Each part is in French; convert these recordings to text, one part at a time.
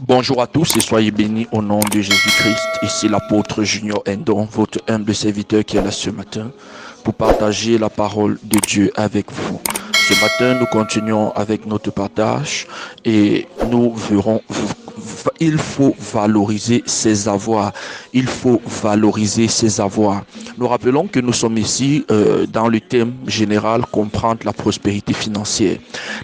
Bonjour à tous et soyez bénis au nom de Jésus-Christ. Ici l'apôtre Junior Endon, votre humble serviteur qui est là ce matin pour partager la parole de Dieu avec vous. Ce matin, nous continuons avec notre partage et nous verrons, il faut valoriser ses avoirs. Il faut valoriser ses avoirs. Nous rappelons que nous sommes ici dans le thème général, comprendre la prospérité financière.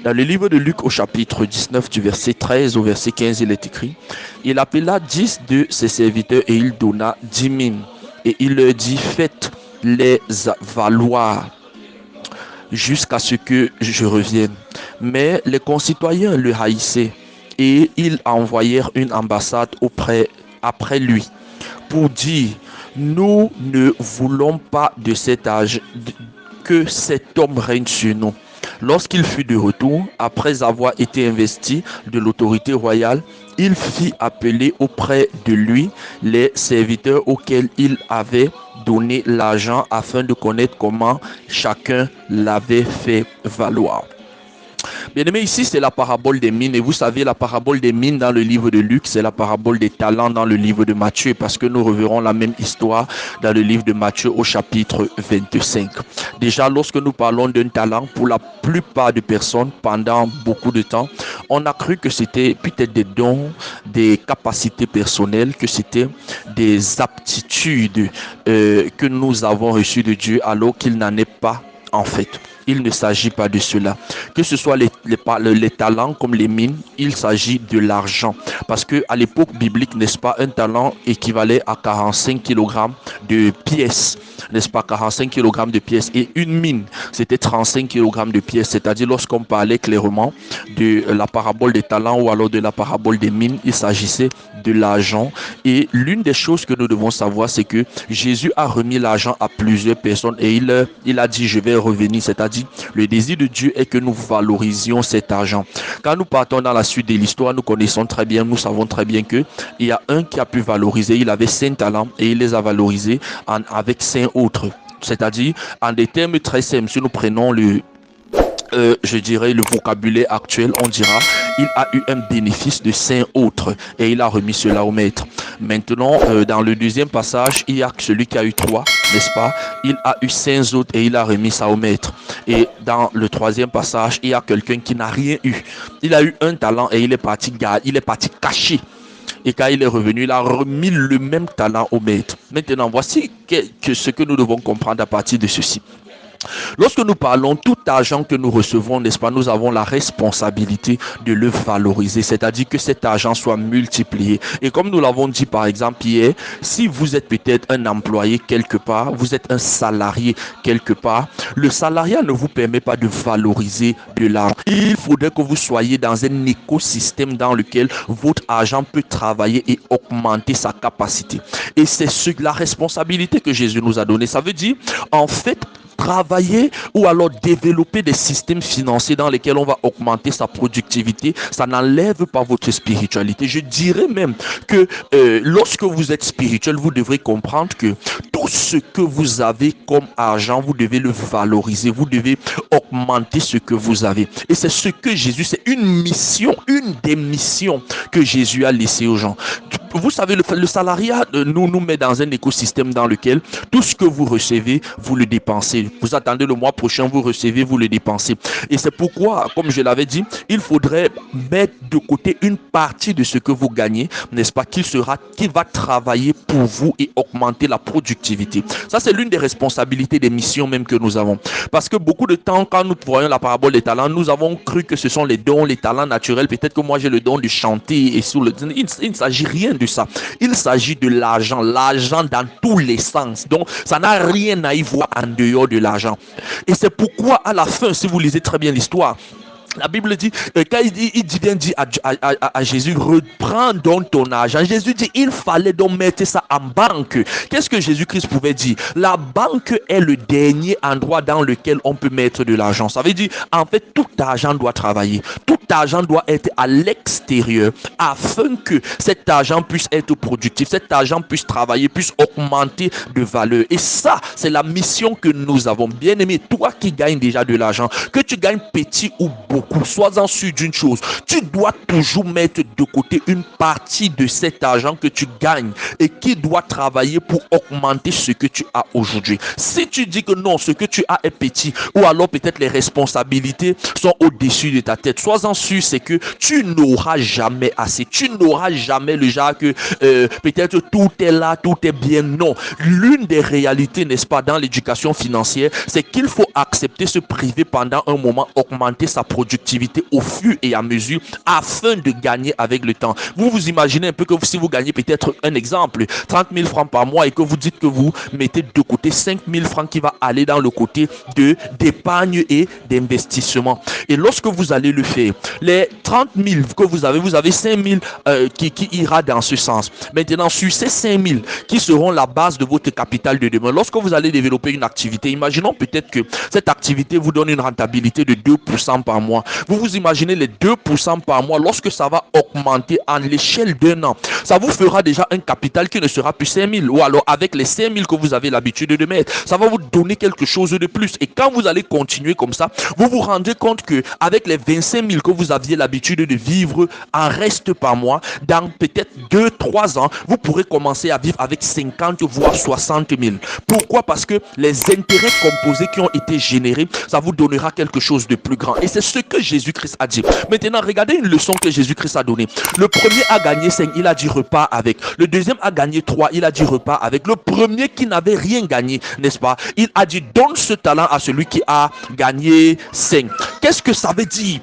Dans le livre de Luc au chapitre 19 du verset 13 au verset 15, il est écrit: il appela 10 de ses serviteurs et il donna 10 000. Et il leur dit: faites-les valoir jusqu'à ce que je revienne. Mais les concitoyens le haïssaient et ils envoyèrent une ambassade après lui pour dire: nous ne voulons pas de cet âge que cet homme règne sur nous. Lorsqu'il fut de retour, après avoir été investi de l'autorité royale, il fit appeler auprès de lui les serviteurs auxquels il avait donné l'argent afin de connaître comment chacun l'avait fait valoir. Bien aimé, ici c'est la parabole des mines. Et vous savez, la parabole des mines dans le livre de Luc, c'est la parabole des talents dans le livre de Matthieu, parce que nous reverrons la même histoire dans le livre de Matthieu au chapitre 25. Déjà, lorsque nous parlons d'un talent, pour la plupart des personnes, pendant beaucoup de temps, on a cru que c'était peut-être des dons, des capacités personnelles, que c'était des aptitudes que nous avons reçues de Dieu, alors qu'il n'en est pas en fait. Il ne s'agit pas de cela. Que ce soit les talents comme les mines, il s'agit de l'argent. Parce que à l'époque biblique, n'est-ce pas, un talent équivalait à 45 kg de pièces. N'est-ce pas, 45 kg de pièces. Et une mine, c'était 35 kg de pièces. C'est-à-dire, lorsqu'on parlait clairement de la parabole des talents ou alors de la parabole des mines, il s'agissait de l'argent. Et l'une des choses que nous devons savoir, c'est que Jésus a remis l'argent à plusieurs personnes et il a dit: je vais revenir. C'est-à-dire, le désir de Dieu est que nous valorisions cet argent. Quand nous partons dans la suite de l'histoire, nous connaissons très bien, nous savons très bien que il y a un qui a pu valoriser. Il avait 5 talents et il les a valorisés avec 5 autres. C'est-à-dire, en des termes très simples, si nous prenons je dirais le vocabulaire actuel, on dira: il a eu un bénéfice de 5 autres et il a remis cela au maître. Maintenant, dans le deuxième passage, il y a celui qui a eu 3, n'est-ce pas? Il a eu 5 autres et il a remis ça au maître. Et dans le troisième passage, il y a quelqu'un qui n'a rien eu. Il a eu un talent et il est parti cacher. Et quand il est revenu, il a remis le même talent au maître. Maintenant, voici ce que nous devons comprendre à partir de ceci. Lorsque nous parlons tout argent que nous recevons, n'est-ce pas, nous avons la responsabilité de le valoriser, c'est-à-dire que cet argent soit multiplié. Et comme nous l'avons dit par exemple hier, si vous êtes peut-être un employé quelque part, vous êtes un salarié quelque part, le salariat ne vous permet pas de valoriser de l'argent. Il faudrait que vous soyez dans un écosystème dans lequel votre argent peut travailler et augmenter sa capacité. Et c'est la responsabilité que Jésus nous a donnée. Ça veut dire, en fait, travailler ou alors développer des systèmes financiers dans lesquels on va augmenter sa productivité, ça n'enlève pas votre spiritualité. Je dirais même que lorsque vous êtes spirituel, vous devrez comprendre que tout ce que vous avez comme argent, vous devez le valoriser, vous devez augmenter ce que vous avez. Et c'est ce que Jésus, c'est une mission, une des missions que Jésus a laissé aux gens. Vous savez, le salariat nous met dans un écosystème dans lequel tout ce que vous recevez, vous le dépensez. Vous attendez le mois prochain, vous recevez, vous le dépensez. Et c'est pourquoi, comme je l'avais dit, il faudrait mettre de côté une partie de ce que vous gagnez, n'est-ce pas, qui va travailler pour vous et augmenter la productivité. Ça, c'est l'une des responsabilités des missions même que nous avons. Parce que beaucoup de temps, quand nous voyons la parabole des talents, nous avons cru que ce sont les dons, les talents naturels. Peut-être que moi, j'ai le don de chanter et il ne s'agit rien de ça. Il s'agit de l'argent dans tous les sens. Donc, ça n'a rien à y voir en dehors de l'argent. Et c'est pourquoi, à la fin, si vous lisez très bien l'histoire, la Bible dit, quand il dit à Jésus: reprends donc ton argent. Jésus dit: il fallait donc mettre ça en banque. Qu'est-ce que Jésus-Christ pouvait dire? La banque est le dernier endroit dans lequel on peut mettre de l'argent. Ça veut dire, en fait, tout argent doit travailler. Tout argent doit être à l'extérieur afin que cet argent puisse être productif, cet argent puisse travailler, puisse augmenter de valeur. Et ça, c'est la mission que nous avons. Bien aimé, toi qui gagnes déjà de l'argent, que tu gagnes petit ou beaucoup, beaucoup, sois-en sûr d'une chose. Tu dois toujours mettre de côté une partie de cet argent que tu gagnes et qui doit travailler pour augmenter ce que tu as aujourd'hui. Si tu dis que non, ce que tu as est petit, ou alors peut-être les responsabilités sont au-dessus de ta tête, sois-en sûr, c'est que tu n'auras jamais assez. Tu n'auras jamais le genre que peut-être tout est là, tout est bien. Non. L'une des réalités, n'est-ce pas, dans l'éducation financière, c'est qu'il faut accepter se priver pendant un moment, augmenter sa productivité au fur et à mesure afin de gagner avec le temps. Vous vous imaginez un peu que si vous gagnez peut-être un exemple, 30 000 francs par mois et que vous dites que vous mettez de côté 5 000 francs qui va aller dans le côté d'épargne et d'investissement. Et lorsque vous allez le faire, les 30 000 que vous avez 5 000 qui ira dans ce sens. Maintenant, sur ces 5 000 qui seront la base de votre capital de demain, lorsque vous allez développer une activité, imaginons peut-être que cette activité vous donne une rentabilité de 2% par mois. Vous vous imaginez les 2% par mois, lorsque ça va augmenter à l'échelle d'un an, ça vous fera déjà un capital qui ne sera plus 5 000. Ou alors avec les 5 000 que vous avez l'habitude de mettre, ça va vous donner quelque chose de plus. Et quand vous allez continuer comme ça, vous vous rendez compte que avec les 25 000 que vous aviez l'habitude de vivre en reste par mois, dans peut-être 2-3 ans, vous pourrez commencer à vivre avec 50 voire 60 000. Pourquoi? Parce que les intérêts composés qui ont été générés, ça vous donnera quelque chose de plus grand. Et c'est ce que Jésus-Christ a dit. Maintenant, regardez une leçon que Jésus-Christ a donnée. Le premier a gagné 5, il a dit repas avec. Le deuxième a gagné 3, il a dit repas avec. Le premier qui n'avait rien gagné, n'est-ce pas? Il a dit donne ce talent à celui qui a gagné 5. Qu'est-ce que ça veut dire?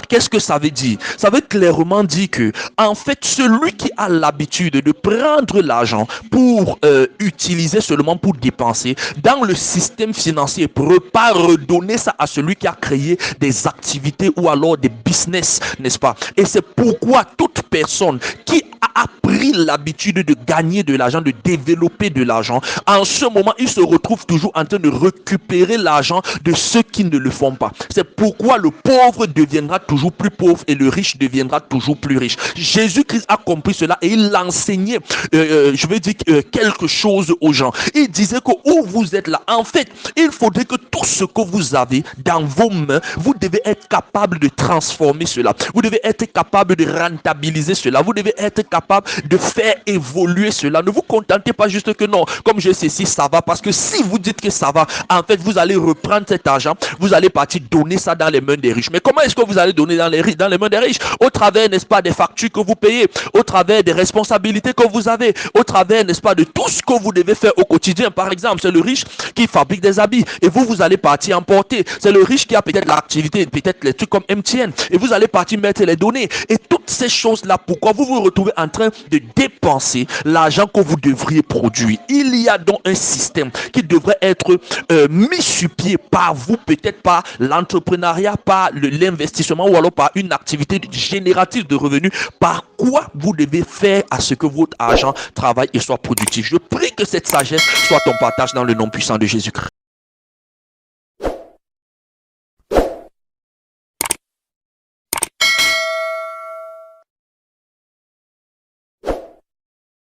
Qu'est-ce que ça veut dire? Ça veut clairement dire que, en fait, celui qui a l'habitude de prendre l'argent pour utiliser seulement pour dépenser dans le système financier, ne peut pas redonner ça à celui qui a créé des activités ou alors des business, n'est-ce pas? Et c'est pourquoi toute personne qui a pris l'habitude de gagner de l'argent, de développer de l'argent, en ce moment, il se retrouve toujours en train de récupérer l'argent de ceux qui ne le font pas. C'est pourquoi le pauvre deviendra toujours plus pauvre et le riche deviendra toujours plus riche. Jésus-Christ a compris cela et il enseignait, quelque chose aux gens. Il disait que où vous êtes là, en fait, il faudrait que tout ce que vous avez dans vos mains, vous devez être capable de transformer cela. Vous devez être capable de rentabiliser cela. Vous devez être capable de faire évoluer cela. Ne vous contentez pas juste que non, comme je sais si ça va, parce que si vous dites que ça va, en fait, vous allez reprendre cet argent, vous allez partir donner ça dans les mains des riches. Mais comment est-ce que vous allez donner dans les mains des riches? Au travers, n'est-ce pas, des factures que vous payez, au travers des responsabilités que vous avez, au travers, n'est-ce pas, de tout ce que vous devez faire au quotidien. Par exemple, c'est le riche qui fabrique des habits et vous allez partir emporter. C'est le riche qui a peut-être l'activité, peut-être les trucs comme MTN et vous allez partir mettre les données. Et toutes ces choses-là, pourquoi vous vous retrouvez en train de dépenser l'argent que vous devriez produire? Il y a donc un système qui devrait être mis sur pied par vous, peut-être par l'entrepreneuriat, par l'investissement ou alors par une activité génératrice de revenus. Par quoi vous devez faire à ce que votre argent travaille et soit productif. Je prie que cette sagesse soit ton partage dans le nom puissant de Jésus-Christ.